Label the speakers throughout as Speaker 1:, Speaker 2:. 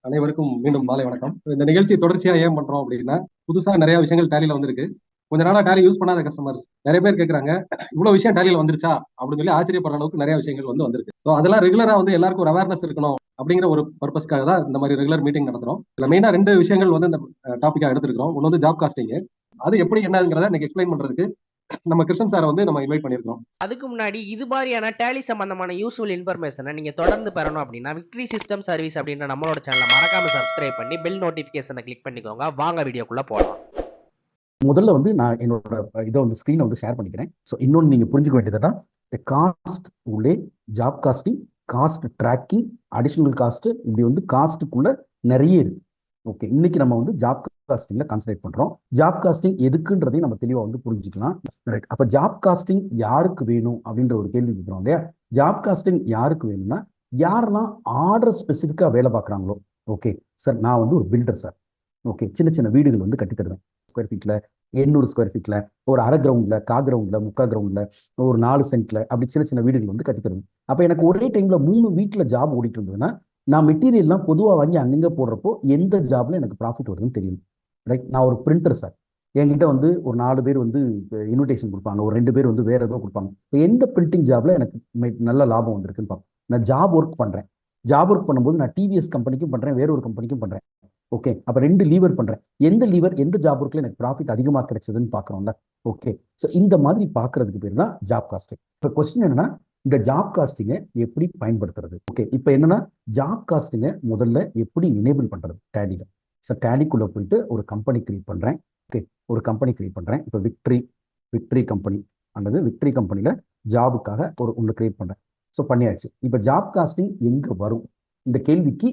Speaker 1: அனைவருக்கும் மீண்டும் மாலை வணக்கம். இந்த நிகழ்ச்சி தொடர்ச்சியா ஏன் பண்றோம் அப்படின்னா, புதுசா நிறைய விஷயங்கள் டேலியில வந்திருக்கு. கொஞ்ச நாளா டேலி யூஸ் பண்ணாத கஸ்டமர்ஸ் நிறைய பேர் கேட்கறாங்க, இவ்வளவு விஷயம் டேலியில வந்துருச்சா அப்படின்னு சொல்லி ஆச்சரியப்படுற அளவுக்கு நிறைய விஷயங்கள் வந்திருக்கு. ஸோ அதெல்லாம் ரெகுலரா எல்லாருக்கும் ஒரு அவேர்னஸ் இருக்கணும் அப்படிங்கிற ஒரு பர்பஸ்க்காக தான் இந்த மாதிரி ரெகுலர் மீட்டிங் நடத்துறோம். இதுல மெயினா ரெண்டு விஷயங்கள் இந்த டாபிக்கா எடுத்திருக்கிறோம். ஒன்று ஜாப் காஸ்டிங், அது எப்படி என்னங்கிறத இன்னைக்கு எக்ஸ்பிளைன் பண்றதுக்கு நம்ம கிருஷ்ணன் சாரை நம்ம இன்வைட் பண்ணியிருக்கோம்.
Speaker 2: அதுக்கு முன்னாடி இது மாதிரியான டேலி சம்பந்தமான யூஸ்ஃபுல் இன்ஃபர்மேஷனை நீங்க தொடர்ந்து பெறணும் அப்படின்னா விக்டரி சிஸ்டம் சர்வீஸ் அப்படின்ற நம்மளோட சேனலை மறக்காம சப்ஸ்கிரைப் பண்ணி பெல் நோட்டிபிகேஷனை கிளிக் பண்ணிக்கோங்க. வாங்க வீடியோக்குள்ள போகலாம்.
Speaker 3: முதல்ல நான் என்னோட இதை ஸ்க்ரீனை ஷேர் பண்ணிக்கிறேன். ஸோ இன்னொன்று நீங்கள் புரிஞ்சுக்க வேண்டியதுன்னா, காஸ்ட் உள்ளே job costing, cost tracking, additional cost, இப்படி காஸ்ட்டுக்குள்ள நிறைய இருக்கு. ஓகே, இன்னைக்கு நம்ம ஜாப் காஸ்டிங்ல கான்சன்ட்ரேட் பண்றோம். ஜாப் காஸ்டிங் எதுக்குன்றதையும் நம்ம தெளிவாக புரிஞ்சுக்கலாம். அப்ப ஜாப் காஸ்டிங் யாருக்கு வேணும் அப்படின்ற ஒரு கேள்வி கேட்கிறோம் இல்லையா? ஜாப் காஸ்டிங் யாருக்கு வேணும்னா, யாரெல்லாம் ஆர்டர் ஸ்பெசிஃபிக்காக வேலை பார்க்குறாங்களோ. ஓகே சார், நான் ஒரு பில்டர் சார். ஓகே, சின்ன சின்ன வீடுகள் கட்டி தருவேன். ஸ்கொயர் ஃபீட்ல 800 ஸ்கொயர் ஃபீட்ல ஒரு அரை கிரவுண்ட்ல, கிரவுண்ட்ல, கிரவுண்ட்ல, ஒரு 4 சென்ட்ல அப்படி சின்ன சின்ன வீடுகள் கட்டி தருவேன். அப்ப எனக்கு ஒரே டைம்ல 3 வீட்டுல ஜாப் ஓடிட்டு இருந்ததுன்னா, நான் மெட்டீரியல்லாம் பொதுவாக வாங்கி அங்கங்க போடுறப்போ எந்த ஜாப்ல எனக்கு ப்ராஃபிட் வருதுன்னு தெரியும். ரைட்? நான் ஒரு பிரிண்டர் சார். என்கிட்ட ஒரு 4 பேர் இன்விடேஷன் கொடுப்பாங்க, ஒரு 2 பேர் வேற ஏதோ கொடுப்பாங்க. இப்போ எந்த பிரிண்டிங் ஜாப்ல எனக்கு நல்ல லாபம் வந்திருக்குன்னு பார்ப்பேன். நான் ஜாப் ஒர்க் பண்றேன். ஜாப் ஒர்க் பண்ணும்போது நான் டிவிஎஸ் கம்பெனிக்கும் பண்றேன், வேற ஒரு கம்பெனிக்கும் பண்றேன். ஓகே, அப்ப 2 லீவர் பண்றேன். எந்த லீவர் எந்த ஜாப் ஒர்க்ல எனக்கு ப்ராஃபிட் அதிகமாக கிடைச்சதுன்னு பாக்குறோம்ல. ஓகே, ஸோ இந்த மாதிரி பாக்குறதுக்கு பேர் தான் ஜாப் காஸ்டிங். இப்போ கொஸ்டின் என்னன்னா, இந்த ஜாப் காஸ்டிங்கை எப்படி பயன்படுத்துறது? ஓகே, இப்போ என்னன்னா, ஜாப் காஸ்டிங்கை முதல்ல எப்படி எனேபிள் பண்றது டேலியில? சார், டேலிக்குள்ள போயிட்டு ஒரு கம்பெனி கிரியேட் பண்றேன். ஓகே, ஒரு கம்பெனி கிரியேட் பண்றேன். இப்போ விக்டரி கம்பெனி அல்லது விக்டரி கம்பெனில ஜாபுக்காக ஒன்று கிரியேட் பண்றேன். ஸோ பண்ணியாச்சு. இப்போ ஜாப் காஸ்டிங் எங்க வரும்? இந்த கேள்விக்கு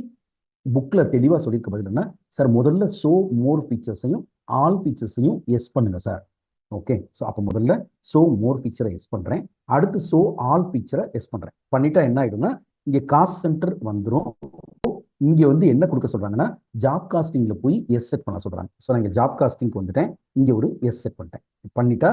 Speaker 3: புக்ல தெளிவா சொல்லியிருக்க பதில் என்ன சார்? முதல்ல ஷோ மோர் ஃபீச்சர்ஸையும் ஆல் ஃபீச்சர்ஸையும் எஸ் பண்ணுங்க சார். ஓகே, ஸோ அப்போ முதல்ல ஷோ மோர் ஃபீச்சரை எஸ் பண்றேன். அடுத்து ஷோ ஆல் ஃபீச்சரை எஸ் பண்றேன். பண்ணிட்டா என்ன ஆயிடும்னா, இங்க காஸ்ட் சென்டர் வந்துடும். இங்க என்ன கொடுக்க சொல்றாங்கன்னா, ஜாப் காஸ்டிங்ல போய் எஸ் செட் பண்ண சொல்றாங்க. ஸோ நான் இங்க ஜாப் காஸ்டிங்க்கு வந்துட்டேன். இங்க ஒரு எஸ் செட் பண்ணிட்டேன். பண்ணிட்டா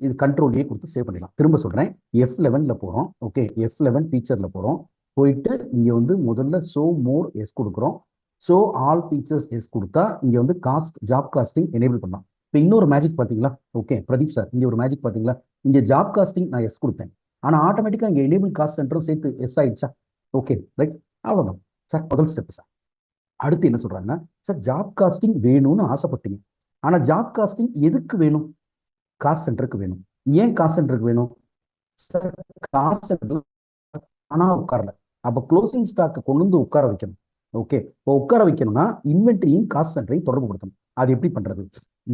Speaker 3: இது கண்ட்ரோல் கொடுத்து சேவ் பண்ணிடலாம். திரும்ப சொல்றேன், F11ல போறோம். ஓகே, F11 ஃபீச்சர்ல போறோம். போயிட்டு இங்க முதல்ல ஷோ மோர் எஸ் கொடுக்குறோம். ஷோ ஆல் ஃபீச்சர்ஸ் எஸ் கொடுத்தா இங்க காஸ்ட் ஜாப் காஸ்டிங் எனேபிள் பண்ணலாம். இப்போ இன்னொரு மேஜிக் பார்த்தீங்களா? ஓகே பிரதீப் சார், இங்க ஒரு மேஜிக் பார்த்தீங்களா? இங்க ஜாப் காஸ்டிங் நான் எஸ் கொடுத்தேன், ஆனா ஆட்டோமேட்டிக்கா இங்க எனேபிள் காஸ்ட் சென்டரும் சேர்த்து எஸ் ஆயிடுச்சா? ஓகே ரைட், அவ்வளவுதான் சார், முதல் ஸ்டெப் சார். அடுத்து என்ன சொல்றாங்கன்னா, சார் ஜாப் காஸ்டிங் வேணும்னு ஆசைப்பட்டீங்க, ஆனா ஜாப் காஸ்டிங் எதுக்கு வேணும்? காஸ்ட் சென்டருக்கு வேணும். ஏன் காஸ்ட் சென்டருக்கு வேணும் சார்? காஸ்ட் சென்டர் ஆனா உட்காரல. அப்ப க்ளோசிங் ஸ்டாக்கை கொண்டு உட்கார வைக்கணும். ஓகே, இப்போ உட்கார வைக்கணும்னா இன்வென்ட்ரியும் காஸ்ட் சென்டரையும் தொடர்பு படுத்தணும். அது எப்படி பண்றது?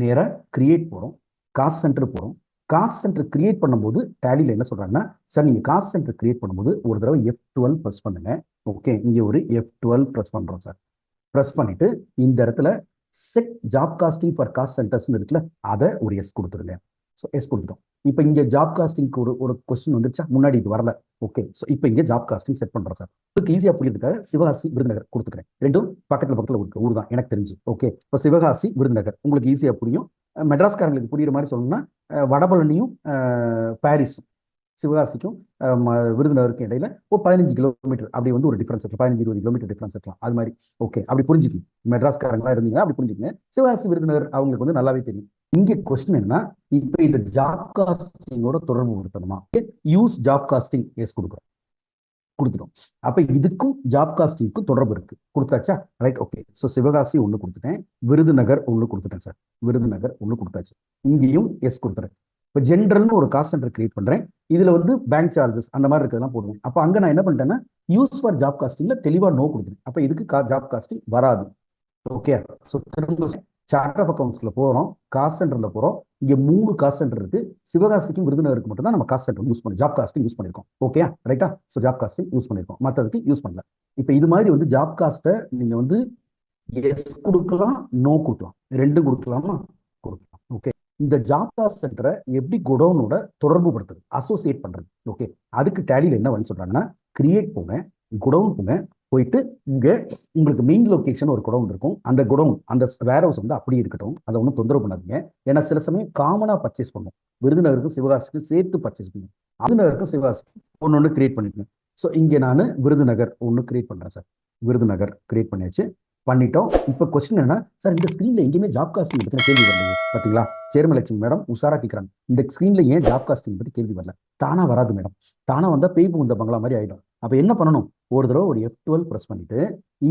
Speaker 3: நேரா கிரியேட் போறோம், காஸ்ட் சென்டர் போறோம். காஸ்ட் சென்டர் கிரியேட் பண்ணும்போது டேலியில என்ன சொல்றாங்கன்னா, சார் நீங்க காஸ்ட் சென்டர் கிரியேட் பண்ணும்போது ஒரு தடவை F12 ப்ரெஸ் பண்ணுங்க. ஓகே, இங்க ஒரு F12 ப்ரெஸ் பண்றோம் சார். ப்ரெஸ் பண்ணிட்டு இந்த இடத்துல set job costing for cost centres இருக்குல்ல, அதை ஒரு எஸ் கொடுத்துருங்க. ஸோ எஸ் கொடுத்துட்டோம். இப்போ இங்க ஜாப் காஸ்டிங்க்கு ஒரு கொஸ்டின் வந்துருச்சா? முன்னாடி இது வரல. ஓகே, ஸோ இப்போ இங்க ஜாப் காஸ்டிங் செட் பண்றோம் சார். உங்களுக்கு ஈஸியா புரியுதுக்காக சிவகாசி விருதுநகர் கொடுத்துக்கிறேன். ரெண்டும் பக்கத்துல ஒரு ஊர் தான் எனக்கு தெரிஞ்சு. ஓகே, இப்போ சிவகாசி விருதுநகர் உங்களுக்கு ஈஸியா புரியும். மெட்ராஸ்காரங்களுக்கு புரியுற மாதிரி சொல்லணும்னா, வடபழனியும் பாரிஸும், சிவகாசிக்கும் விருதுநகருக்கும் இடையில ஒரு 15 கிலோமீட்டர் அப்படி ஒரு டிஃபரன்ஸ் இருக்கலாம். 15-20 கிலோமீட்டர் டிஃபரன்ஸ் இருக்கலாம். அது மாதிரி ஓகே, அப்படி புரிஞ்சுக்கணும். மெட்ராஸ்காரங்களா இருந்தீங்கன்னா அப்படி புரிஞ்சுக்கங்க. சிவகாசி விருதுநகர் அவங்களுக்கு நல்லாவே தெரியும். இங்க கொஸ்டின் என்ன, இப்ப இந்த ஜாப் காஸ்டிங்கோட தொடர்பு படுத்தணுமா? யூஸ் ஜாப் காஸ்டிங் எஸ் கொடுத்துட்டோம். அப்ப இதுக்கும் ஜாப் காஸ்டிங்க்கும் தொடர்பு இருக்கு. கொடுத்தாச்சா? Right, okay. ஸோ சிவகாசி ஒன்று கொடுத்துட்டேன், விருதுநகர் ஒன்று கொடுத்துட்டேன் சார். விருதுநகர் ஒன்று கொடுத்தாச்சு. இங்கேயும் எஸ் கொடுத்துறேன். இப்போ ஜென்ரல்னு ஒரு காஸ்ட் சென்டர் கிரியேட் பண்றேன். இதுல பேங்க் சார்ஜஸ் அந்த மாதிரி இருக்கிறதெல்லாம் போடுவேன். அப்போ அங்க நான் என்ன பண்ணிட்டேன்னா, யூஸ் ஃபார் ஜாப் காஸ்டிங்ல தெளிவா நோ கொடுத்துருக்கேன். அப்ப இதுக்கு ஜாப் காஸ்டிங் வராது. ஓகே, ஸோ திரும்ப சார்ட் ஆஃப் அக்கௌண்ட்ஸ்ல போறோம், காஸ்ட் சென்டர்ல போறோம். இங்க 3 காஸ்ட் சென்டர் இருக்கு. சிவகாசிக்கும் விருதுநகருக்கு மட்டும் தான் நம்ம காஸ்ட் சென்டர் யூஸ் பண்ணி ஜாப் காஸ்டிங் யூஸ் பண்ணிருக்கோம். ஓகே ரைட்டா? ஸோ ஜாப் காஸ்டிங் யூஸ் பண்ணிருக்கோம், மற்றதுக்கு யூஸ் பண்ணல. இப்போ இது மாதிரி ஜாப் காஸ்ட்டை நீங்க எஸ் கொடுக்கலாம், நோ கொடுக்கலாம், ரெண்டும் கொடுக்கலாமா? கொடுக்கலாம். ஓகே, இந்த ஜாப் காஸ்ட் சென்டரை எப்படி குடோனோட தொடர்பு படுத்துறது, அசோசியேட் பண்றது? ஓகே, அதுக்கு டேலியில் என்ன வழி சொல்றாங்கன்னா, கிரியேட் போங்க, குடோன் போங்க, போயிட்டு இங்க உங்களுக்கு மெயின் லொகேஷன் ஒரு குடவுன் இருக்கும். அந்த குடவுன் அந்த வேர் ஹவுஸ் அப்படி இருக்கட்டும், அதை ஒன்றும் தொந்தரவு பண்ணாதீங்க. ஏன்னா சில சமயம் காமனா பர்ச்சேஸ் பண்ணும், விருதுநகருக்கும் சிவகாசிக்கும் சேர்த்து பர்ச்சேஸ் பண்ணும். விருதுநகருக்கும் சிவகாசி ஒன்று கிரியேட் பண்ணிக்கணும். ஸோ இங்கே நான் விருதுநகர் ஒன்று கிரியேட் பண்றேன் சார். விருதுநகர் கிரியேட் பண்ணியாச்சு. பண்ணிட்டோம். இப்போ கொஸ்டின் என்ன சார், இந்த ஸ்க்ரீன்ல எங்கேயுமே ஜாப் காஸ்டிங் பற்றின கேள்வி வரலையே. பார்த்தீங்களா, சேர்மலட்சுமி மேடம் உஷாரா கேட்குறாங்க, இந்த ஸ்க்ரீன்ல ஏன் ஜாப் காஸ்டிங் பற்றி கேள்வி வரல? தானா வராது மேடம், தானா வந்தால் பேய் புகுந்த பங்களா மாதிரி ஆகிடும். அப்போ என்ன பண்ணணும், ஒரு தடவை ஒரு F12 ப்ரெஸ் பண்ணிட்டு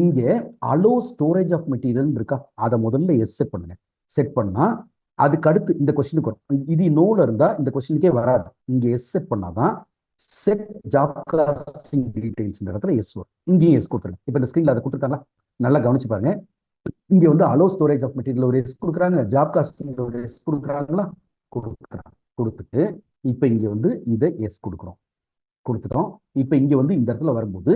Speaker 3: இங்கே அலோ ஸ்டோரேஜ் ஆஃப் மெட்டீரியல் இருக்கா, அதை முதல்ல எஸ் செட் பண்ணுங்க. செட் பண்ணா அதுக்கு அடுத்து இந்த கொஸ்டினுக்கு வரும். இது நோல இருந்தா இந்த கொஸ்டினுக்கே வராது. இங்கே எஸ் செட் பண்ணாதான் செட் ஜாப் காஸ்டிங் டீடைல்ஸ் இடத்துல எஸ் வரும். இங்கேயும் எஸ் கொடுத்துருங்க. இப்போ இந்த ஸ்க்ரீன்ல அதை கொடுத்துருக்காங்களா, நல்லா கவனிச்சு பாருங்க. இங்க வந்து அலோ ஸ்டோரேஜ் ஆஃப் மெட்டீரியல் ஒரு எஸ் கொடுக்குறாங்க, ஜாப் காஸ்டிங் ஒரு எஸ் கொடுக்குறாங்களா, கொடுக்குறாங்க. கொடுத்துட்டு இப்போ இங்க வந்து இதை எஸ் கொடுத்துட்டோம். இப்போ இங்க வந்து இந்த இடத்துல வரும்போது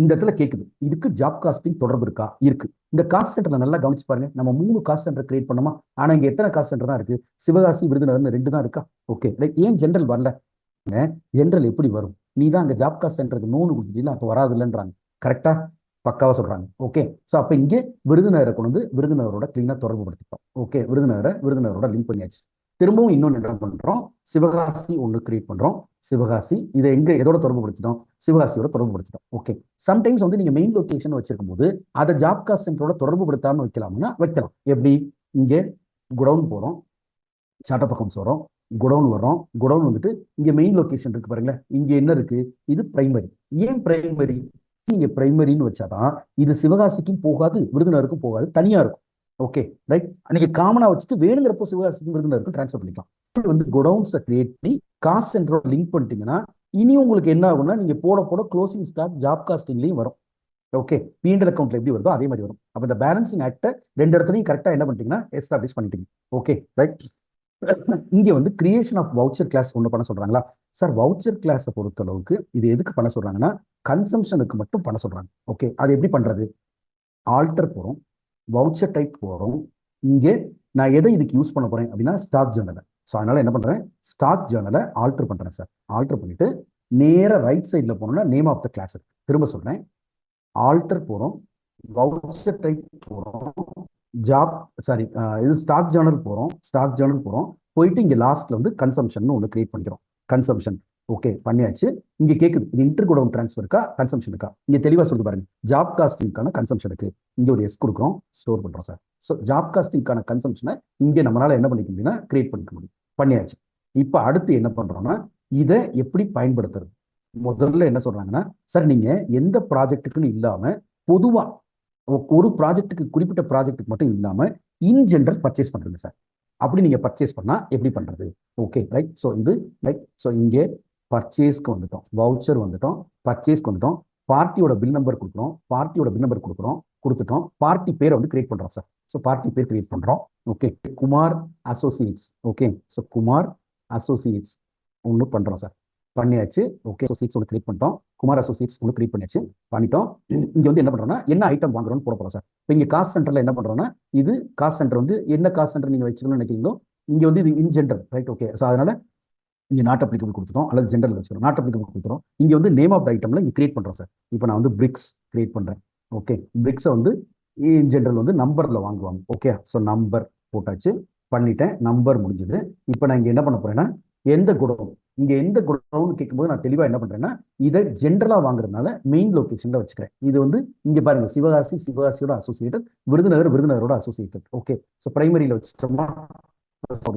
Speaker 3: இந்த இடத்துல கேட்குது, இதுக்கு ஜாப் காஸ்டிங் தொடர்பு இருக்கா? இருக்கு. இந்த காஸ்ட் சென்டர்ல நல்லா கவனிச்சு பாருங்க, நம்ம 3 காஸ்ட் சென்டர் கிரியேட் பண்ணோமா, ஆனா இங்க எத்தனை காஸ்ட் சென்டர் தான் இருக்கு? சிவகாசி, விருதுநகர் 2 தான் இருக்கா. Okay right. ஏன் ஜென்ரல் வரல? ஜென்ரல் எப்படி வரும்? நீ தான் அங்க ஜாப் காஸ்ட் சென்டருக்கு 3 கொடுத்துட்டீங்களா, அப்போ வராது இல்லைன்றாங்க. கரெக்டா, பக்காவா சொல்றாங்க. ஓகே, ஸோ அப்போ இங்கே விருதுநகரை கொண்டு வந்து விருதுநகரோட கிளீனாக தொடர்பு படுத்திட்டோம். ஓகே, விருதுநகரோட லிங்க் பண்ணியாச்சு. திரும்பவும் இன்னொன்று என்ன பண்றோம், சிவகாசி ஒன்று கிரியேட் பண்றோம். சிவகாசி இதை எதோட தொடர்பு படுத்திட்டோம்? சிவகாசியோட தொடர்பு படுத்திட்டோம். ஓகே, சம்டைம்ஸ் வந்து நீங்க மெயின் லொகேஷன் வச்சிருக்கும் போது அதை ஜாப் காஸ்ட் சென்டரோட தொடர்பு படுத்தாம வைக்கலாம்னா வைக்கலாம். எப்படி? இங்கே குடவுன் போறோம், சார்ட் ஆஃப் அக்கவுண்ட்ஸ் வரும், குடவுன் வர்றோம். குடவுன் வந்துட்டு இங்க மெயின் லொகேஷன் இருக்கு பாருங்களேன், இங்க என்ன இருக்கு? இது பிரைமரி. ஏன் பிரைமரி? நீங்க பிரைமரின்னு வச்சாதான் இது சிவகாசிக்கும் போகாது, விருதுநகருக்கும் போகாது, தனியா இருக்கும். Okay right. நீங்க காமனா வச்சுட்டு வேணுங்கிறப்போ சிவகாசிக்கும் விருதுநகருக்கும் ட்ரான்ஸ்ஃபர் பண்ணிக்கலாம். வந்து குடவுன்ஸை கிரியேட் பண்ணி காஸ்ட் சென்டரோட லிங்க் பண்ணிட்டீங்கன்னா இனி உங்களுக்கு என்ன ஆகும்னா, நீங்க போட க்ளோசிங் ஸ்டாக் ஜாப் காஸ்டிங்லையும் வரும். ஓகே, P&L அக்கௌண்ட்ல எப்படி வருதோ அதே மாதிரி வரும். அப்போ இந்த பேலன்சிங் ஆக்டை 2 இடத்துலையும் கரெக்டா என்ன பண்ணிட்டீங்கன்னா எஸ்டாப்ளிஷ் பண்ணிட்டீங்க. Okay right. இங்க வந்து கிரியேஷன் ஆஃப் வவுச்சர் கிளாஸ் ஒன்று பண்ண சொல்றாங்களா சார்? வவுச்சர் கிளாஸை பொறுத்த அளவுக்கு இது எதுக்கு பண்ண சொல்றாங்கன்னா, கன்சம்ஷனுக்கு மட்டும் பண்ண சொல்றாங்க. ஓகே, அது எப்படி பண்றது? ஆல்டர் போறோம், வவுச்சர் டைப் போறோம். இங்கே நான் எதை இதுக்கு யூஸ் பண்ண போறேன் அப்படின்னா ஸ்டாக் ஜேர்னலை. ஸோ அதனால என்ன பண்றேன், ஸ்டாக் ஜேர்னலை ஆல்டர் பண்றேன் சார். ஆல்டர் பண்ணிட்டு நேர ரைட் சைட்ல போனோம்னா நேம் ஆஃப் த கிளாஸ். திரும்ப சொல்றேன், ஆல்டர் போறோம், வவுச்சர் டைப் போறோம், இது ஸ்டாக் ஜேர்னல் போறோம். போயிட்டு இங்க லாஸ்ட்ல வந்து கன்சம்ஷன் ஒன்று கிரியேட் பண்ணிக்கிறோம். கன்சம்ஷன் ஓகே பண்ணியாச்சு. இங்க கேக்குது, இது இன்டர் குடவுன் ட்ரான்ஸ்ஃபருக்கா கன்சம்ஷனுக்கா? இங்க தெளிவா சொல்லுது பாருங்க, ஜாப் காஸ்டிங்கான கன்சம்ஷனுக்கு இங்க ஒரு எஸ் கொடுக்குறோம், ஸ்டோர் பண்றோம் சார். ஸோ ஜாப் காஸ்டிங்கான கன்சம்ஷனை இங்க நம்மளால என்ன பண்ணிக்க முடியும்னா கிரியேட் பண்ணிக்க முடியும். பண்ணியாச்சு. இப்போ அடுத்து என்ன பண்றோம்னா, இதை எப்படி பயன்படுத்துறது? முதல்ல என்ன சொல்றாங்கன்னா, சார் நீங்க எந்த ப்ராஜெக்ட்டுக்குன்னு இல்லாம பொதுவா ஒரு ப்ராஜெக்ட்டுக்கு, குறிப்பிட்ட ப்ராஜெக்ட்டுக்கு மட்டும் இல்லாம இன் ஜென்ரல் பர்ச்சேஸ் பண்றீங்க சார். அப்படி நீங்க பர்ச்சேஸ் பண்ணா எப்படி பண்றது? Okay right. ஸோ இது ரைட். ஸோ இங்கே பர்ச்சேஸ்க்கு வந்துட்டோம், வவுச்சர் வந்துட்டோம், பர்ச்சேஸ்க்கு வந்துட்டோம். பார்ட்டியோட பில் நம்பர் கொடுத்துட்டோம். பார்ட்டி பேரை வந்து கிரியேட் பண்றோம் சார். ஸோ பார்ட்டி பேர் கிரியேட் பண்றோம். Okay, Kumar Associates. Okay, so Kumar Associates ஒன்று பண்றோம் சார். பண்ணியாச்சு. ஓகே, அசோசியேட்ஸ் ஒன்று கிரியேட் பண்ணிட்டோம், குமார் அசோசியேட்ஸ் ஒன்று கிரியேட் பண்ணிட்டோம். இங்க வந்து என்ன பண்றோம்னா, என்ன ஐட்டம் வாங்குறோம்னு போட போறோம் சார். இப்போ இங்க காஸ்ட் சென்டர்ல என்ன பண்றோம்னா, இது காஸ்ட் சென்டர் வந்து என்ன காஸ்ட் சென்டர் நீங்க வச்சுக்கணும்னு நினைக்கிறீங்களோ இங்க வந்து இது in general right. Okay, so அதனால இங்க நாட் அப்ளிகபிள் கொடுத்துட்டோம், அல்லது ஜென்ரல் வச்சுக்கிறோம். நாட் அப்ளிகபிள் கொடுத்துறோம். இங்க வந்து நேம் ஆஃப் த ஐட்டம்ல இங்க கிரியேட் பண்றோம் சார். இப்போ நான் வந்து பிரிக்ஸ் கிரியேட் பண்றேன். ஓகே, பிரிக்ஸை வந்து இன் ஜென்ரல் வந்து நம்பர்ல வாங்குவாங்க. ஓகே, ஸோ நம்பர் போட்டாச்சு, பண்ணிட்டேன், நம்பர் முடிஞ்சது. இப்போ நான் இங்க என்ன பண்ண போறேன்னா, எந்த குடவுன், இங்க எந்த குடவுன் கேட்கும்போது நான் தெளிவா என்ன பண்றேன்னா, இதை ஜென்ரலா வாங்குறதுனால மெயின் லொகேஷன்ல வச்சுக்கிறேன். இது வந்து இங்க பாருங்க, சிவகாசியோட அசோசியேட்டட், விருதுநகரோட அசோசியேட்டட். ஓகே, ஸோ பிரைமரியில வச்சுட்டோமா,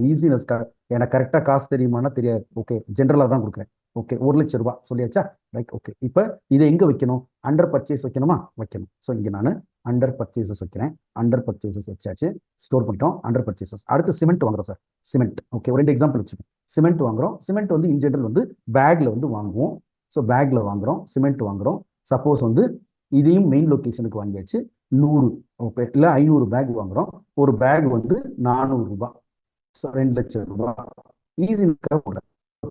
Speaker 3: ஈஸினஸ்க்காக. எனக்கு கரெக்டாக காசு தெரியுமானா தெரியாது. ஓகே, ஜென்ரலாக தான் கொடுக்குறேன். ஓகே, 1,00,000 ரூபாய் சொல்லியாச்சா ரைட். ஓகே, இப்போ இதை எங்கே வைக்கணும்? அண்டர் பர்ச்சேஸ் வைக்கணுமா? வைக்கணும். ஸோ இங்கே நான் அண்டர் பர்ச்சேசஸ் வைக்கிறேன். அண்டர் பர்ச்சேசஸ் வச்சாச்சு, ஸ்டோர் பண்ணிட்டோம். Under purchases. அடுத்து சிமெண்ட் வாங்குறோம் சார். சிமெண்ட் ஓகே, ஒரு 2 எக்ஸாம்பிள் வச்சுக்கோங்க. சிமெண்ட் வாங்குறோம். சிமெண்ட் வந்து இன் ஜென்ரல் வந்து பேக்ல வந்து வாங்குவோம். ஸோ பேக்ல வாங்குறோம், சிமெண்ட் வாங்குறோம். சப்போஸ் வந்து இதையும் மெயின் லொகேஷனுக்கு வாங்கியாச்சு, 100 ஓகே இல்லை 500 பேக் வாங்குறோம். ஒரு பேக் வந்து 400 ரூபாய். ஸோ 2,00,000 ரூபாய் ஈஸியாக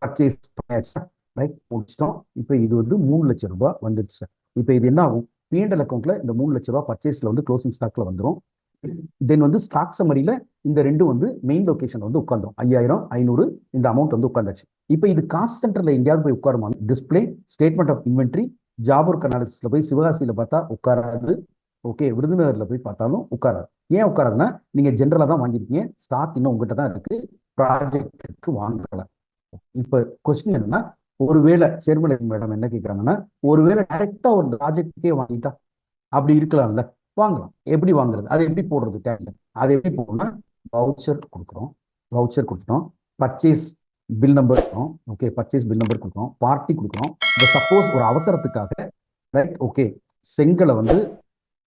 Speaker 3: பர்ச்சேஸ் பண்ணியாச்சு ரைட், முடிச்சிட்டோம். இப்போ இது வந்து 3,00,000 ரூபாய் வந்துடுச்சு சார். இப்போ இது என்ன ஆகும்? P&L அக்கௌண்ட்ல இந்த 3,00,000 ரூபாய் பர்ச்சேஸ்ல வந்து க்ளோசிங் ஸ்டாக்ல வந்துடும். தென் வந்து ஸ்டாக் சம்மரியில இந்த ரெண்டும் வந்து மெயின் லொகேஷன் வந்து உட்காந்துரும். 5,000 500 இந்த அமௌண்ட் வந்து உட்காந்தாச்சு. இப்போ இது காஸ்ட் சென்டர்ல எங்கேயாவது போய் உட்காருமா? Display, statement of inventory, job work அனாலிசிஸ்ல போய் சிவகாசியில பார்த்தா உட்காராது. ஓகே, விருதுநகர்ல போய் பார்த்தாலும் உட்காராது. ஏன் உட்காராதுன்னா, நீங்க ஜென்ரலா தான் வாங்கிருக்கீங்க, ஸ்டாக் இன்னும் உங்ககிட்ட தான் இருக்கு, ப்ராஜெக்டுக்கு வாங்கல. இப்ப கொஸ்டின் என்னன்னா, ஒருவேளை சேர்மலை மேடம் என்ன கேட்கறாங்கன்னா, ஒருவேளை டைரக்டா ஒரு ப்ராஜெக்டுக்கே வாங்கிட்டா அப்படி இருக்கலாம்ல? வாங்கலாம். எப்படி வாங்குறது, அதை எப்படி போடுறது டேக்ல, அதை எப்படி போடணும்னா வவுச்சர் கொடுக்குறோம். வவுச்சர் கொடுத்துட்டோம். பர்ச்சேஸ் பில் நம்பர் கொடுக்குறோம். ஓகே, பர்ச்சேஸ் பில் நம்பர் கொடுக்குறோம். பார்ட்டி கொடுக்குறோம். இப்போ சப்போஸ் ஒரு அவசரத்துக்காக ரைட், ஓகே,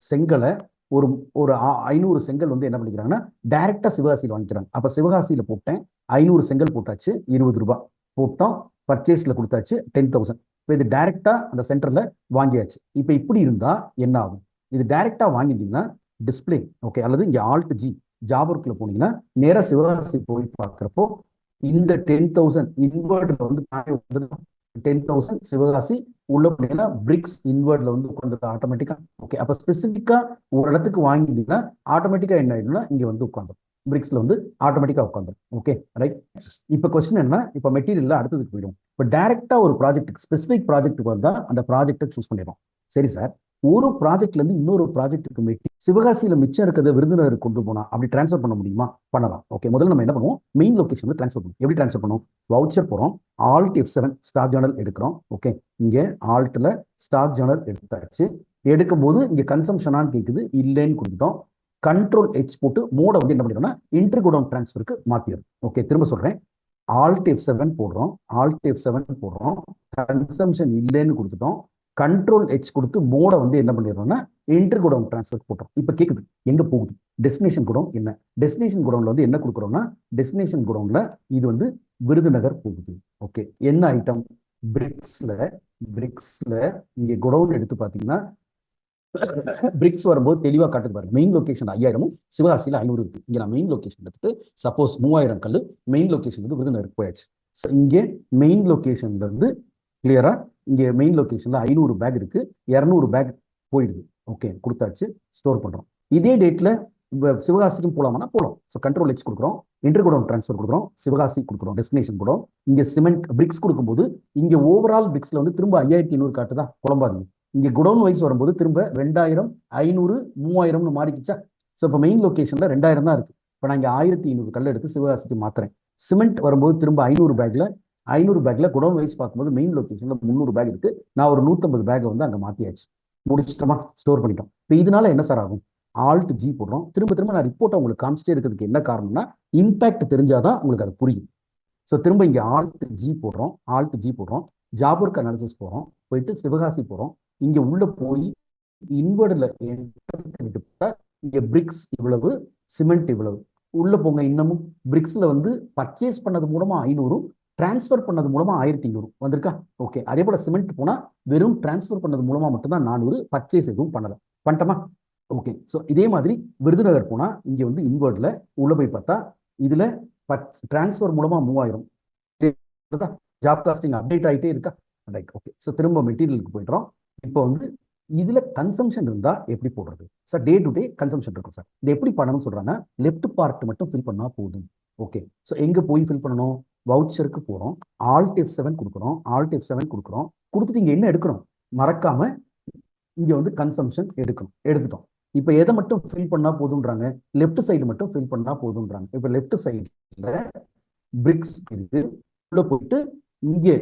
Speaker 3: செங்கலை ஒரு ஒரு 500 செங்கல் வந்து என்ன பண்ணிக்கிறாங்கன்னா டைரக்டா சிவகாசியில் வாங்கிக்கிறாங்க. அப்ப சிவகாசியில போட்டேன், 500 செங்கல் போட்டாச்சு, 20 ரூபாய் போட்டோம், பர்ச்சேஸ்ல கொடுத்தாச்சு 10,000. இப்போ இது டைரக்டா அந்த சென்டர்ல வாங்கியாச்சு. இப்போ இப்படி இருந்தா என்ன ஆகும்? இது டைரக்டா வாங்கிட்டீங்கன்னா டிஸ்பிளே, ஓகே, அல்லது இங்க ஆல்ட் ஜி ஜாப் ஒர்க்ல போனீங்கன்னா நேரா சிவகாசி போய் பார்க்குறப்போ இந்த 10,000 இன்வெர்ட்ல வந்து 10,000 சிவகாசி உள்ள போனீங்கன்னா பிரிக்ஸ் இன்வெர்ட்ல வந்து உட்காந்துருக்கு ஆட்டோமேட்டிக்கா. ஓகே, அப்ப ஸ்பெசிபிக்கா ஒரு இடத்துக்கு வாங்கிட்டீங்கன்னா ஆட்டோமேட்டிக்கா என்ன ஆயிடும்னா இங்க வந்து உட்காந்துரும், பிரிக்ஸ்ல வந்து ஆட்டோமேட்டிக்கா உட்காந்துரும். Okay right. இப்ப கொஸ்டின் என்ன, இப்ப மெட்டீரியல்ல அடுத்ததுக்கு போயிடும். இப்ப டைரக்டா ஒரு ப்ராஜெக்ட் ஸ்பெசிபிக் ப்ராஜெக்ட்டுக்கு வந்தா அந்த ப்ராஜெக்டை சூஸ் பண்ணிடுறோம். சரி சார், ஒரு ப்ராஜெக்ட்ல இருந்து இன்னொரு ப்ராஜெக்ட்டுக்கு மெட்டி சிவகாசியில மிச்சம் இருக்கிறத விருதுநகர் கொண்டு போனா அப்படி டிரான்ஸ்ஃபர் பண்ண முடியுமா? பண்ணலாம். ஓகே, முதல்ல நம்ம என்ன பண்ணுவோம், மெயின் லொகேஷன் வந்து டிரான்ஸ்ஃபர் பண்ணுவோம். எப்படி டிரான்ஸ்ஃபர் பண்ணுவோம்? வவுச்சர் போறோம், ஆல்ட் F7 ஸ்டாக் ஜேர்னல் எடுக்கிறோம். ஓகே, இங்க ஆல்ட்ல ஸ்டாக் ஜேர்னல் எடுத்தாச்சு. எடுக்கும் போது இங்க கன்சம்ஷனான்னு கேக்குது, இல்லைன்னு கொடுத்துட்டோம். கண்ட்ரோல் H போட்டு மோட வந்து என்ன பண்ணிடுறோம்னா இன்டர் கோடவுன் டிரான்ஸ்ஃபருக்கு மாத்திடும். ஓகே, திரும்ப சொல்றேன், ஆல்ட் F7 போடுறோம், ஆல்ட் F7 போடுறோம், கன்சம்ஷன் இல்லைன்னு கொடுத்துட்டோம். கண்ட்ரோல் H கொடுத்து மோட வந்து என்ன பண்ணிடுறோம்னா இன்டர் கோடவுன் டிரான்ஸ்ஃபர் போட்டோம். இப்போ கேட்குது எங்க போகுது, டெஸ்டினேஷன் கோடவுன் என்ன, டெஸ்டினேஷன் கோடவுன்ல வந்து என்ன கொடுக்குறோம்னா டெஸ்டினேஷன் கோடவுன்ல இது வந்து விருதுநகர் போகுது. ஓகே, என்ன ஐட்டம், பிரிக்ஸ்ல இங்க கோடவுன் எடுத்து பாத்தீங்கன்னா பிரிக்ஸ் வரும்போது தெளிவா காட்டுது பாருங்க. மெயின் லொகேஷன் 5000, சிவகாசியில 500 இருக்கு. இங்க நான் மெயின் லொகேஷன் எடுத்துட்டு சப்போஸ் 3000 கல் மெயின் லொகேஷன் வந்து விருதுநகருக்கு போயாச்சு. இங்கே மெயின் லொகேஷன்ல இருந்து கிளியரா இங்க மெயின் லொகேஷன்ல 500 பேக் இருக்கு, 200 பேக் போயிடுது. ஓகே, கொடுத்தாச்சு, ஸ்டோர் பண்றோம். இதே டேட்ல சிவகாசிக்கும் போலாமா? போலாம். ஸோ கண்ட்ரோல் H கொடுக்குறோம், இன்டர் கோடவுன் டிரான்ஸ்ஃபர் கொடுக்குறோம், சிவகாசி கொடுக்குறோம், டெஸ்டினேஷன் கொடுக்கும். இங்க சிமெண்ட் பிரிக்ஸ் கொடுக்கும்போது இங்க ஓவரால் பிரிக்ஸ்ல வந்து திரும்ப 5500 காட்டுதா, குழம்பாதீங்க. இங்க குடவுன் வைஸ் வரும்போது திரும்ப 2000, 500, 3000 மாறிக்கிச்சா. ஸோ இப்போ மெயின் லொகேஷன்ல 2000 தான் இருக்கு. இப்போ நான் இங்க 1500 கல் எடுத்து சிவகாசிக்கு மாத்துறேன். சிமெண்ட் வரும்போது திரும்ப 500 பேக்ல குடவுன் வைஸ் பார்க்கும்போது மெயின் லொகேஷன்ல 300 பேக் இருக்கு. நான் ஒரு 150 பேக் வந்து அங்க மாத்தியாச்சு. முடிச்சிட்டோமா, ஸ்டோர் பண்ணிட்டோம். இப்போ இதனால என்ன சார் ஆகும்? ஆல்ட் ஜி போடுறோம். திரும்ப நான் ரிப்போர்ட்டை உங்களுக்கு காமிச்சிட்டே இருக்கிறதுக்கு என்ன காரணம்னா இம்பாக்ட் தெரிஞ்சாதான் உங்களுக்கு அது புரியும். ஸோ திரும்ப இங்க ஆல்ட் ஜி போடுறோம், ஜாப் ஒர்க் அனாலிசிஸ் போறோம், போயிட்டு சிவகாசி போறோம். இங்க உள்ள போய் இன்வெர்ட்ல இங்க பிரிக்ஸ் இவ்வளவு, சிமெண்ட் இவ்வளவு, உள்ள போங்க. இன்னமும் பிரிக்ஸ்ல வந்து பர்ச்சேஸ் பண்ணது மூலமா 500, டிரான்ஸ்ஃபர் பண்ணது மூலமா 1500 வந்திருக்கா. ஓகே, அதே போல சிமெண்ட் போனா வெறும் டிரான்ஸ்ஃபர் பண்ணது மூலமா மட்டும்தான் 400, பர்ச்சேஸ் எதுவும் பண்ணல. பண்ணிட்டோமா? ஓகே, ஸோ இதே மாதிரி விருதுநகர் போனா இங்க வந்து இன்வெர்ட்ல உள்ள போய் பார்த்தா இதுல டிரான்ஸ்ஃபர் மூலமா 3000, ஜாப் காஸ்டிங் அப்டேட் ஆகிட்டே இருக்கா. Right, okay. ஸோ திரும்ப மெட்டீரியலுக்கு போயிடுறோம். இப்போ வந்து இதுல கன்சம்ஷன் இருந்தா எப்படி போடுறது sir? Day to day consumption இருக்கும் சார். இது எப்படி பண்ணணும்னு சொல்றாங்க, லெஃப்ட் பார்ட் மட்டும் ஃபில் பண்ணா போதும். ஓகே, ஸோ எங்க போய் ஃபில் பண்ணணும்? வவுச்சருக்கு போறோம், ஆல்ட் F7 கொடுக்குறோம். கொடுத்துட்டு இங்க என்ன எடுக்கணும், மறக்காம இங்க வந்து கன்சம்ஷன் எடுத்துட்டோம். இப்போ எதை மட்டும் ஃபில் பண்ணா போதுன்றாங்க, லெஃப்ட் சைடு மட்டும் ஃபில் பண்ணா போதுன்றாங்க. இப்போ லெஃப்ட் சைடுல பிரிக்ஸ் இருக்கு, உள்ள போயிட்டு இங்கே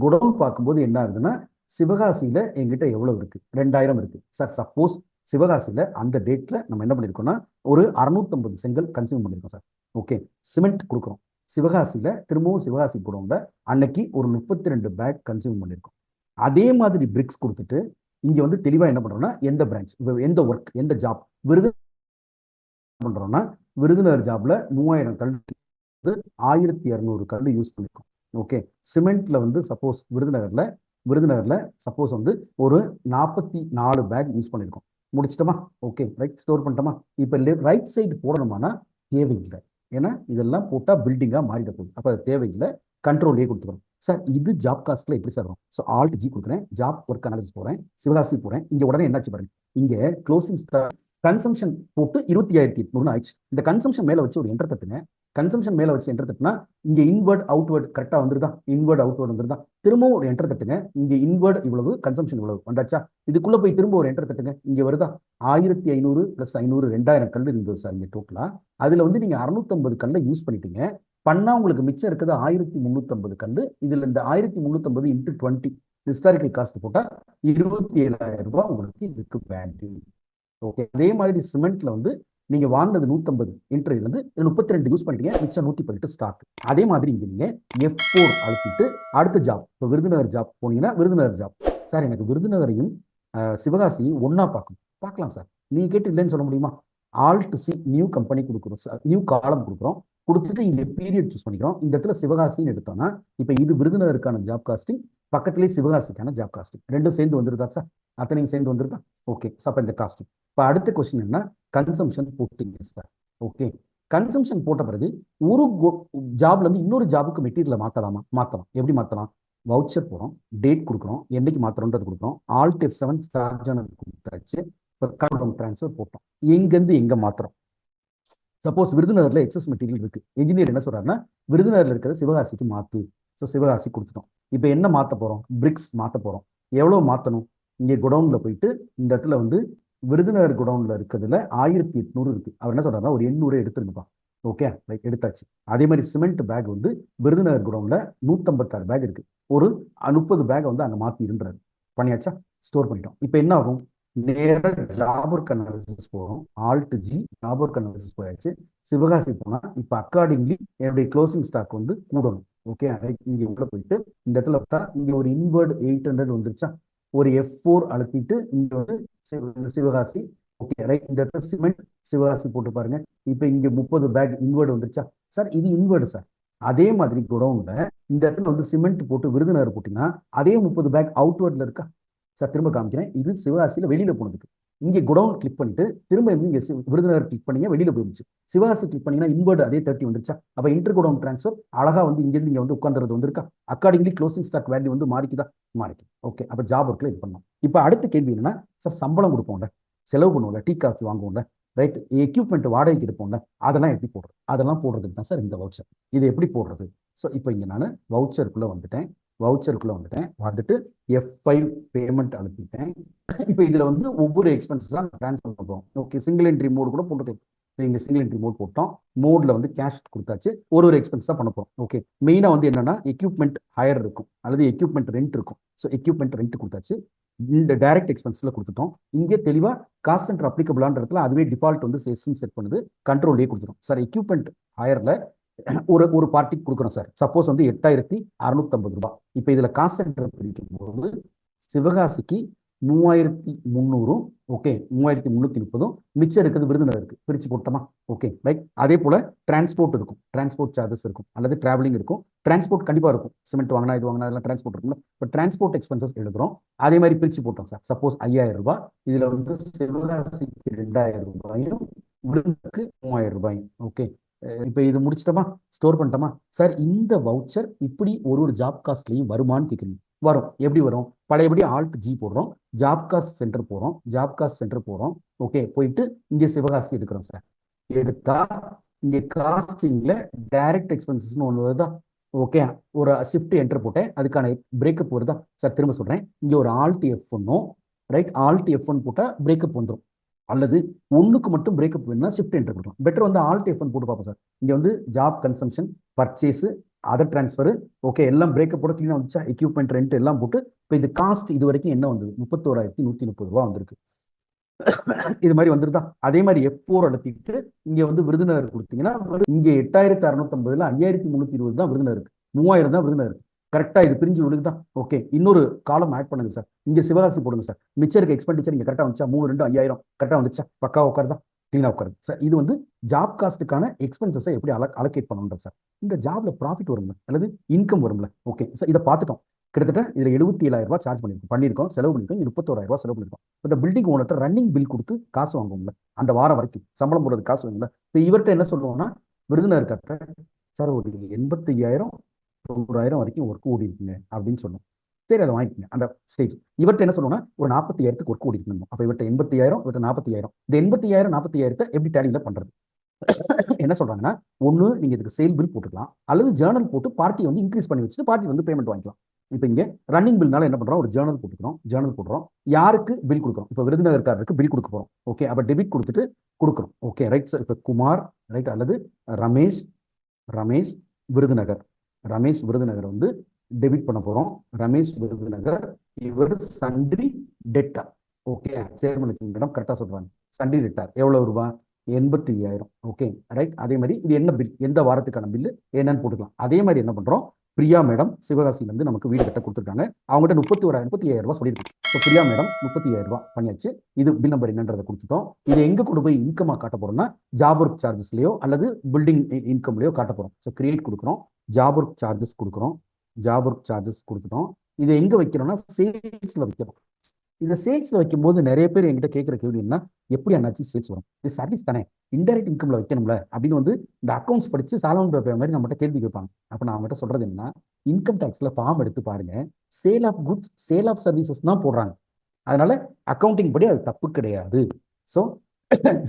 Speaker 3: குடவுன் பார்க்கும்போது என்ன ஆகுதுன்னா சிவகாசியில எங்கிட்ட எவ்வளவு இருக்கு, 2000 இருக்கு சார். சப்போஸ் சிவகாசியில அந்த டேட்ல நம்ம என்ன பண்ணிருக்கோம்னா ஒரு 650 செங்கல் கன்சியூம் பண்ணிருக்கோம் சார். ஓகே, சிமெண்ட் கொடுக்குறோம், சிவகாசியில திரும்பவும் சிவகாசி குடவுன்ல அன்னைக்கு ஒரு 32 பேக் கன்சியூம் பண்ணிருக்கோம். அதே மாதிரி பிரிக்ஸ் கொடுத்துட்டு இங்க வந்து தெளிவா என்ன பண்றோம்னா எந்த பிரான்ச், எந்த ஒர்க், எந்த ஜாப் பண்றோம்னா விருதுநகர் ஜாப்ல 3000 கல் 1200 கல் யூஸ் பண்ணிருக்கோம். ஓகே, சிமெண்ட்ல வந்து சப்போஸ் விருதுநகர்ல சப்போஸ் வந்து ஒரு 44 பேக் யூஸ் பண்ணிருக்கோம். முடிச்சிட்டோமா? ஓகே, ரைட், ஸ்டோர் பண்ணிட்டோமா? இப்போ ரைட் சைடு போடணுமானா தேவையில்லை, ஏன்னா இதெல்லாம் போட்டா பில்டிங்கா மாறிட போகுது. அப்ப அது தேவையில்லை, கண்ட்ரோல் ஏ கொடுத்துக்கிறோம் சார். இது ஜாப் காஸ்ட்ல எப்படி சார் வரும்? ஸோ ஆல்ட் ஜி கொடுக்குறேன், ஜாப் ஒர்க் அனாலிசிஸ் போறேன், சிவகாசி போறேன். இங்க உடனே என்னாச்சு பாருங்க, இங்க க்ளோசிங் ஸ்டாக் கன்சம்ஷன் போட்டு 25,800 ஆயிடுச்சு. இந்த கன்சம்ஷன் மேல வச்சு ஒரு என்டர் தட்டுங்க. கன்சம்ஷன் மேல வச்சு என்டர் தட்டுனா இங்க இன்வெர்ட் அவுட்வர்ட் கரெக்டா வந்துருதா, இன்வெர்ட் அவுட்வர்ட் வந்துருதா. திரும்பவும் ஒரு என்டர் தட்டுங்க, இங்க இன்வெர்ட் இவ்வளவு, கன்சம்ஷன் இவ்வளவு வந்தாச்சா. இதுக்குள்ள போய் திரும்ப ஒரு என்டர் தட்டுங்க, இங்க வருதா 1500 + 500 2000 கல் இருந்தது சார் இங்க டோட்டலா. அதுல வந்து நீங்க 650 கல்ல யூஸ் பண்ணிட்டீங்க. பண்ணா உங்களுக்கு மிச்சம் இருக்கிறது 1350 கல். இதுல இந்த 1350 × 20 ஹிஸ்டாரிக்கல் காஸ்ட் போட்டா 27,000 ரூபாய் உங்களுக்கு இதுக்கு வேல்யூ. ஓகே, அதே மாதிரி சிமெண்ட்ல வந்து நீங்க வாங்கினது 150 இன்டர்வியூ வந்து 32 யூஸ் பண்ணிட்டீங்க, மிச்சம் 118 ஸ்டாக். அதே மாதிரி இங்க நீங்க F4 அழுத்திட்டு அடுத்த ஜாப், இப்போ விருதுநகர் ஜாப் போனீங்கன்னா விருதுநகர் ஜாப், சார் எனக்கு விருதுநகரையும் சிவகாசியும் ஒன்னா பார்க்கலாம் சார், நீங்க கேட்டு இல்லைன்னு சொல்ல முடியுமா? ஆல்ட் சி நியூ கம்பெனி கொடுக்குறோம் சார், நியூ காலம் கொடுக்குறோம், கொடுத்துட்டு இங்க பீரியட் சூஸ் பண்ணிக்கிறோம். இந்த இடத்துல சிவகாசின்னு எடுத்தோம்னா இப்போ இது விருதுநகருக்கான ஜாப் காஸ்டிங், பக்கத்துலேயே சிவகாசிக்கான ஜாப் காஸ்டிங், ரெண்டும் சேர்ந்து வந்துருதா சார்? அத்தனையும் சேர்ந்து வந்துருதா? ஓகே, அப்போ இந்த காஸ்டிங். இப்போ அடுத்த கொஸ்டின் என்ன, கன்சம்ஷன் போட்டீங்க சார். ஓகே, கன்சம்ஷன் போட்ட பிறகு ஒரு ஜாப்ல இருந்து இன்னொரு ஜாபுக்கு மெட்டீரியலை மாற்றலாம். எப்படி மாற்றலாம்? வவுச்சர் போகிறோம், டேட் கொடுக்குறோம், என்னைக்கு மாத்திரம்ன்றது கொடுக்குறோம், ஆல்ட் F7 ஸ்டார்ட் ஜேர்னல் கொடுத்தாச்சு, இப்போ கவுண்ட் ட்ரான்ஸ்ஃபர் போட்டோம், எங்கேருந்து எங்கே மாத்திரம். சப்போஸ் விருதுநகர்ல எக்ஸஸ் மெட்டீரியல் இருக்கு, இன்ஜினியர் என்ன சொல்றாருன்னா விருதுநகர்ல இருக்கிற சிவகாசிக்கு மாத்து. ஸோ சிவகாசி கொடுத்துட்டோம். இப்போ என்ன மாற்ற போறோம்? பிரிக்ஸ் மாற்ற போறோம். எவ்வளவு மாற்றணும்? இங்கே குடவுன்ல போயிட்டு இந்த இடத்துல வந்து விருதுநகர் குடவுன்ல இருக்கிறதுல 1800 இருக்கு. அவர் என்ன சொல்றாருன்னா ஒரு 800 எடுத்துருங்கப்பா. ஓகே, ரைட், எடுத்தாச்சு. அதே மாதிரி சிமெண்ட் பேக் வந்து விருதுநகர் குடவுன்ல 156 பேக் இருக்கு, ஒரு 30 பேக் வந்து அங்கே மாத்திருன்றாரு. பண்ணியாச்சா? ஸ்டோர் பண்ணிட்டோம். இப்போ என்ன ஆகும்? நேராக ஜாப் ஒர்க் அனாலிசிஸ் போகிறோம், alt G job work analysis போயாச்சு. சிவகாசி போனால் இப்போ அக்கார்டிங்லி என்னுடைய க்ளோசிங் ஸ்டாக் வந்து கூடணும். ஓகே, இங்கே உள்ள போயிட்டு இந்த இடத்துல பார்த்தா இங்கே ஒரு இன்வர்ட் 800 வந்துருச்சா, ஒரு F4 அழுத்திட்டு இங்கே வந்து சிவகாசி. ஓகே, ரைட், இந்த இடத்துல சிமெண்ட் சிவகாசி போட்டு பாருங்க. இப்போ இங்கே 30 பேக் இன்வர்டு வந்துருச்சா சார்? இது இன்வர்டு சார். அதே மாதிரி குடவுன்ல இந்த இடத்துல வந்து சிமெண்ட் போட்டு விருதுநகர் போட்டீங்கன்னா அதே 30 பேக் அவுட்வர்ட்ல இருக்கா சார்? திரும்ப காமிக்கிறேன், இது சிவகாசியில் வெளியில போனதுக்கு. இங்கே குடவுன் கிளிக் பண்ணிட்டு திரும்ப இங்கே விருதுநகர் கிளிக் பண்ணீங்க, வெளியில போயிருச்சு. சிவகாசி கிளிக் பண்ணீங்கன்னா இன்வர்ட் அதே 30 வந்துருச்சா? அப்போ இன்டர் குடவுன் டிரான்ஸ்ஃபர் அழகா வந்து இங்கேருந்து இங்கே வந்து உட்காந்துறது வந்திருக்கா? அக்கார்டிங்லி க்ளோசிங் ஸ்டாக் வேல்யூ வந்து மாறிக்குதா? மாறிக்கு. ஓகே, அப்போ ஜாப் ஒர்க்ல இது பண்ணலாம். இப்போ அடுத்த கேள்வி என்னன்னா, சார் சம்பளம் கொடுப்போம்ல, செலவு பண்ணுவோம்ல, டீ காஃபி வாங்குவோம்ல, ரைட், எக்யூப்மெண்ட் வாடகைக்கு எடுப்போம்ல, அதெல்லாம் எப்படி போடுறது? அதெல்லாம் போடுறதுக்கு தான் சார் இந்த வவுச்சர். இது எப்படி போடுறது? ஸோ இப்போ இங்கே நான் வவுச்சருக்குள்ள வந்துட்டேன், வந்துட்டு F5 பேமெண்ட் அனுப்பிட்டேன். இப்போ இதுல வந்து ஒவ்வொரு எக்ஸ்பென்சஸ் தான் ட்ரான்ஸ்ஃபர் பண்ணுறோம். ஓகே, சிங்கிள் என்ட்ரி மோட் கூட போட்டுக்கலாம். இங்கே சிங்கிள் என்ட்ரி மோட் போட்டோம், மோட்ல வந்து கேஷ் கொடுத்தாச்சு, ஒரு எக்ஸ்பென்ஸ் தான் பண்ண போகிறோம். ஓகே, மெயினாக வந்து என்னன்னா எக்யூப்மெண்ட் ஹையர் இருக்கும் அல்லது எக்யூப்மெண்ட் ரெண்ட் இருக்கும். ஸோ எக்யூப்மெண்ட் ரெண்ட் கொடுத்தாச்சு, இந்த டைரக்ட் எக்ஸ்பென்ஸ்ல கொடுத்துட்டோம். இங்கே தெளிவாக காஸ்ட் சென்டர் அப்ளிகபிளான்றதுல அதுவே டிஃபால்ட் வந்து செட் பண்ணுது, கண்ட்ரோல்லே கொடுத்துரும். சார் எக்யூப்மெண்ட் ஹையர்ல ஒரு பார்ட்டிக்கு கொடுக்குறோம் சார், சப்போஸ் வந்து 8650 ரூபாய். இப்போ இதுல காஸ்ட் சென்டர் பிரிக்கும் போது சிவகாசிக்கு 3300, ஓகே 3330, மிச்சம் இருக்கிறது விருதுநகருக்கு பிரிச்சு போட்டோமா? Okay, right. அதே போல டிரான்ஸ்போர்ட் இருக்கும், டிரான்ஸ்போர்ட் சார்ஜஸ் இருக்கும் அல்லது டிராவலிங் இருக்கும். டிரான்ஸ்போர்ட் கண்டிப்பா இருக்கும், சிமெண்ட் வாங்கினா இது வாங்கினா அதெல்லாம் டிரான்ஸ்போர்ட் இருக்கும்ல. இப்போ டிரான்ஸ்போர்ட் எக்ஸ்பென்சஸ் எழுதுறோம், அதே மாதிரி பிரிச்சு போட்டோம் சார். சப்போஸ் 5000 ரூபாய், இதுல வந்து சிவகாசிக்கு 2000 ரூபாயும் விருதுநகருக்கு 3000 ரூபாயும். ஓகே, இப்போ இது முடிச்சிட்டோமா? ஸ்டோர் பண்ணிட்டோமா? சார் இந்த வவுச்சர் இப்படி ஒரு ஜாப் காஸ்ட்லையும் வருமானு கேட்குறீங்க. வரும். எப்படி வரும்? பழையபடி ஆல்ட் ஜி போடுறோம், ஜாப் காஸ்ட் சென்டர் போகிறோம். ஓகே, போயிட்டு இங்கே சிவகாசி எடுக்கிறோம் சார். எடுத்தா இங்கே காஸ்டிங்ல டைரக்ட் எக்ஸ்பென்சஸ்னு ஒன்று வருதா? ஓகே, ஒரு ஷிஃப்ட் என்டர் போட்டேன், அதுக்கான பிரேக்கப் வருதா சார்? திரும்ப சொல்கிறேன், இங்கே ஒரு alt F1, right, alt F1 போட்டால் பிரேக்கப் வந்துடும். அல்லது ஒன்றுக்கு மட்டும் பிரேக்கப் வேணும்னா ஷிஃப்ட் என்டர் கொடுக்கலாம். பெட்டர் வந்து ஆல்ட் F1 போட்டு பார்ப்போம் சார். இங்கே வந்து job consumption, purchase, other transfer, okay எல்லாம் பிரேக்கப் போட க்ளீனாக வந்துச்சா? எக்யூப்மெண்ட் ரெண்ட் எல்லாம் போட்டு இப்போ இது காஸ்ட் இது வரைக்கும் என்ன வந்தது? 31,130 ரூபா வந்திருக்கு. இது மாதிரி வந்துருதா? அதே மாதிரி F4 அழுத்திட்டு இங்கே வந்து விருதுநகர் கொடுத்தீங்கன்னா இங்கே 8650ல் 5320 தான் விருதுநகருக்கு, 3000 தான் விருதுநகருக்கு. கரெக்டா இது பிரிஞ்சு விழுகுதா? ஓகே, இன்னொரு காலம் ஆட் பண்ணுங்க சார், இங்க சிவகாசி போடுங்க சார். மிச்சம் இருக்க எக்ஸ்பெண்டிச்சர் இங்க கரெக்டா வந்துச்சா? 3 2 5000 கரெக்டா வந்துச்சா? பக்கா உட்காருதா? கிளீனா உட்காருது சார். இது வந்து ஜாப் காஸ்ட்டுக்கான எக்ஸ்பென்சஸை எப்படி அலோகேட் பண்ணணும் சார். இந்த ஜாப்ல ப்ராஃபிட் வரும்ல அல்லது இன்கம் வரும்ல. ஓகே சார், இதை பார்த்துட்டோம். கிட்டத்தட்ட இதுல 77,000 ரூபாய் சார்ஜ் பண்ணியிருக்கோம், செலவு பண்ணியிருக்கோம். 31,000 ரூபாய் செலவு பண்ணியிருக்கோம். இந்த பில்டிங் ஓனர்கிட்ட ரன்னிங் பில் கொடுத்து காசு வாங்குவோம்ல, அந்த வாரம் வரைக்கும் சம்பளம் போடுறது காசு வாங்கும்ல. இப்போ இவர்கிட்ட என்ன சொல்லுவோம்னா, விருதுநகர் கட்ட சார் ஒரு 85,000 90,000 வரைக்கும் ஒர்க் ஓடி இருக்குங்க அப்படின்னு சொன்னோம். சரி, அதை வாங்கிக்கோங்க. அந்த ஸ்டேஜ் இவர்கிட்ட என்ன சொல்லுவோம்னா, ஒரு 40,000க்கு ஒர்க் ஓடி இருக்கணும். அப்போ இவர்கிட்ட 80,000, இவர்கிட்ட 40,000. இந்த 80,000 40,000 எப்படி டேலியில பண்றது? என்ன சொல்றாங்கன்னா, ஒன்று நீங்க இதுக்கு சேல் பில் போட்டுக்கலாம், அல்லது ஜேர்னல் போட்டு பார்ட்டி வந்து இன்க்ரீஸ் பண்ணி வச்சுட்டு பார்ட்டி வந்து பேமெண்ட் வாங்கிக்கலாம். இப்போ இங்கே ரன்னிங் பில்னால என்ன பண்றோம்? ஒரு ஜேர்னல் போடுறோம். யாருக்கு பில் கொடுக்குறோம்? இப்போ விருதுநகர்காரருக்கு பில் கொடுக்க போறோம். ஓகே, அப்போ டெபிட் கொடுத்துட்டு கொடுக்குறோம். Okay, right sir. இப்போ குமார், ரைட், அல்லது ரமேஷ் விருதுநகர் வந்து டெபிட் பண்ண போறோம். ரமேஷ் விருதுநகர், இவர் sundry theta. Okay, chairman Lakshmi madam கரெக்டாக சொல்கிறாங்க. சண்டே ரிட்டார் எவ்வளோ ரூபா? 85,000. Okay right. அதே மாதிரி இது என்ன பில், எந்த வாரத்துக்கான பில்லு என்னன்னு போட்டுக்கலாம். அதே மாதிரி என்ன பண்ணுறோம், பிரியா மேடம் சிவகாசியிலேருந்து நமக்கு வீடு கட்ட கொடுத்துருக்காங்க. அவங்ககிட்ட 35,000 ரூபாய் சொல்லியிருக்கு. ஸோ பிரியா மேடம் 35,000 ரூபாய் பண்ணியாச்சு. இது பில் நம்பர் என்னன்றதை கொடுத்துட்டோம். இது எங்கே கொண்டு போய் இன்கமாக காட்ட போகிறோம்னா ஜாப் ஒர்க் சார்ஜஸ்லையோ அல்லது பில்டிங் இன்கம்லையோ காட்ட போகிறோம். ஸோ கிரியேட் கொடுக்குறோம், ஜாப் ஒர்க் சார்ஜஸ் கொடுக்குறோம், ஜாப் ஒர்க் சார்ஜஸ் கொடுத்துட்டோம். இதை எங்கே வைக்கிறோம்னா சேல்ஸில் வைக்கிறோம். இந்த சேல்ஸில் வைக்கும்போது நிறைய பேர் என்கிட்ட கேட்குற கேள்வி என்ன, எப்படி அண்ணாச்சி சேல்ஸ் வரும், இது சர்வீஸ் தானே, இன்டைரக்ட் இன்கம்ல வைக்கணும்ல அப்படின்னு வந்து இந்த அக்கௌண்ட்ஸ் படித்து சாலமன் பேப்பர் மாதிரி நம்மகிட்ட கேள்வி கேட்பாங்க. அப்போ நான் அவங்ககிட்ட சொல்றது என்னன்னா, இன்கம் டேக்ஸில் ஃபார்ம் எடுத்து பாருங்க, sale of goods sale of services தான் போடுறாங்க. அதனால அக்கௌண்டிங் படி அது தப்பு கிடையாது. ஸோ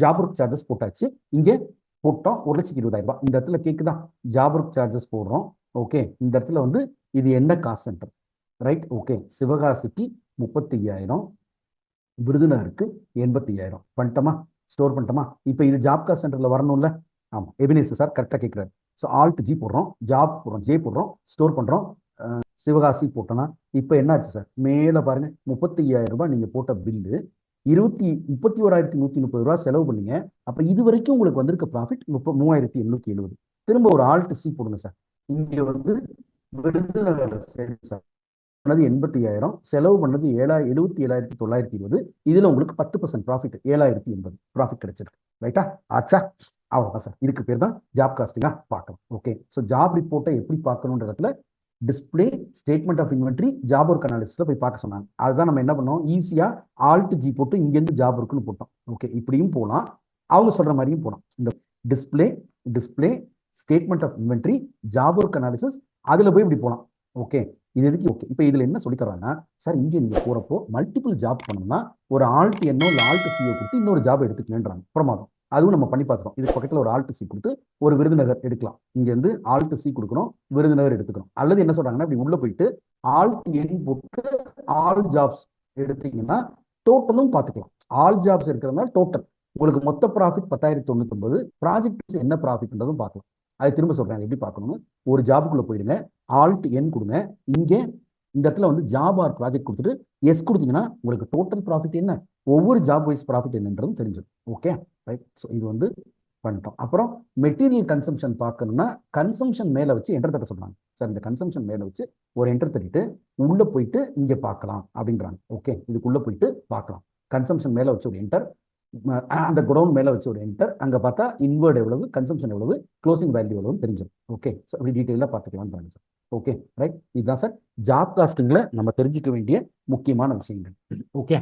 Speaker 3: ஜாப் ஒர்க் சார்ஜஸ் போட்டாச்சு. இங்கே போட்டோம் 1,20,000 ரூபாய். இந்த இடத்துல கேட்குதான், ஜாப் ஒர்க் சார்ஜஸ் போடுறோம். ஓகே, இந்த இடத்துல வந்து இது என்ன காஸ்ட் சென்டர், ரைட். ஓகே, சிவகாசிக்கு 35,000, விருதுநகருக்கு 85,000 பண்ணிட்டோமா, ஸ்டோர் பண்ணிட்டோமா. இப்போ இது ஜாப் காஸ்ட் சென்டரில் வரணும்ல. ஆமாம், எபினேஸ் சார் கரெக்டாக கேட்குறாரு. ஸோ ஆல்ட் ஜி போடுறோம், ஜாப் போடுறோம், ஜே போடுறோம், ஸ்டோர் பண்ணுறோம். சிவகாசி போட்டோன்னா இப்போ என்னாச்சு சார், மேலே பாருங்க 35,000 ரூபாய் நீங்கள் போட்ட பில்லு 31,130 ரூபா செலவு பண்ணீங்க. அப்போ இது வரைக்கும் உங்களுக்கு வந்திருக்க ப்ராஃபிட் 3,870. திரும்ப ஒரு ஆல்ட் சி போடுங்க சார். இங்கே வந்து விருதுநகர் சரி சார் பண்ணது 85,000, செலவு பண்ணது 77,920. இதுல உங்களுக்கு 10% ப்ராஃபிட் 7,080 ப்ராஃபிட் கிடைச்சிருக்கு. ரைட்டா? ஆச்சா, அவ்வளோதான் சார். இதுக்கு பேர் தான் ஜாப் காஸ்டிங்கா பார்க்கணும். ஓகே, ஸோ ஜாப் ரிப்போர்ட்டை எப்படி பார்க்கணுன்ற இடத்துல display, statement of inventory, job work அனாலிசிஸ்ல போய் பார்க்க சொன்னாங்க. அதுதான் நம்ம என்ன பண்ணோம், ஈஸியா ஆல்ட் ஜி போட்டு இங்கேருந்து ஜாப் ஒர்க்குன்னு போட்டோம். ஓகே, இப்படியும் போகலாம், அவங்க சொல்ற மாதிரியும் போகலாம். இந்த display statement of inventory, job work analysis, அதுல போய் இப்படி போகலாம். ஓகே, இது எதுக்கு? ஓகே, இப்போ இதுல என்ன சொல்லி தராங்கன்னா சார், இங்கே நீங்க போறப்போ மல்டிபிள் ஜாப் பண்ணணும்னா ஒரு ஆல்ட் எண்ணோ இல்லை ஆல்ட் சிஓ கொடுத்து இன்னொரு ஜாப் எடுத்துக்கலன்றாங்க. பிரமாதம், அதுவும் நம்ம பண்ணி பார்த்துறோம். இது பக்கத்தில் ஒரு ஆல்ட் சி கொடுத்து ஒரு விருதுநகர் எடுக்கலாம். இங்க இருந்து ஆல்ட் சி கொடுக்கணும், விருதுநகர் எடுத்துக்கணும். அல்லது என்ன சொல்றாங்கன்னா, இப்படி உள்ள போயிட்டு ஆல்ட் எண் போட்டு ஆல் ஜாப்ஸ் எடுத்தீங்கன்னா டோட்டலும் பார்த்துக்கலாம். ஆல் ஜாப்ஸ் இருக்கிறதுனால டோட்டல் உங்களுக்கு மொத்த ப்ராஃபிட் 10,099. ப்ராஜெக்ட் என்ன ப்ராஃபிட்ன்றதும் பார்க்கலாம். அதை திரும்ப சொல்றாங்க எப்படி பார்க்கணும்னு. ஒரு ஜாபுக்குள்ள போயிடுங்க, ஆல்ட் எண் கொடுங்க. இங்கே இந்த இடத்துல வந்து ஜாப் ஆர் ப்ராஜெக்ட் கொடுத்துட்டு எஸ் கொடுத்தீங்கன்னா உங்களுக்கு டோட்டல் ப்ராஃபிட் என்ன, ஒவ்வொரு ஜாப் வைஸ் ப்ராஃபிட் என்னன்றதும் தெரிஞ்சிடும். Okay right. ஸோ இது வந்து பண்ணிட்டோம். அப்புறம் மெட்டீரியல் கன்சம்ஷன் பார்க்கணும்னா கன்சம்ஷன் மேலே வச்சு என்டர் தட்ட சொல்றாங்க. சார் இந்த கன்சம்ஷன் மேலே வச்சு ஒரு என்டர் தட்டிட்டு உள்ள போயிட்டு இங்கே பார்க்கலாம் அப்படின்றாங்க. ஓகே, இதுக்குள்ள போயிட்டு பார்க்கலாம். கன்சம்ஷன் மேலே வச்சு ஒரு என்டர், அந்த குடவுன் மேலே வச்சு ஒரு என்டர், அங்கே பார்த்தா இன்வர்ட் எவ்வளவு, கன்சம்ஷன் எவ்வளவு, க்ளோசிங் வேல்யூ எவ்வளவு தெரிஞ்சிடும். ஓகே, ஸோ அப்படி டீட்டெயிலாக பார்த்துக்கலாம்னு சார். Okay right. இதுதான் சார் ஜாப் காஸ்டிங்கில் நம்ம தெரிஞ்சுக்க வேண்டிய முக்கியமான விஷயங்கள். ஓகே.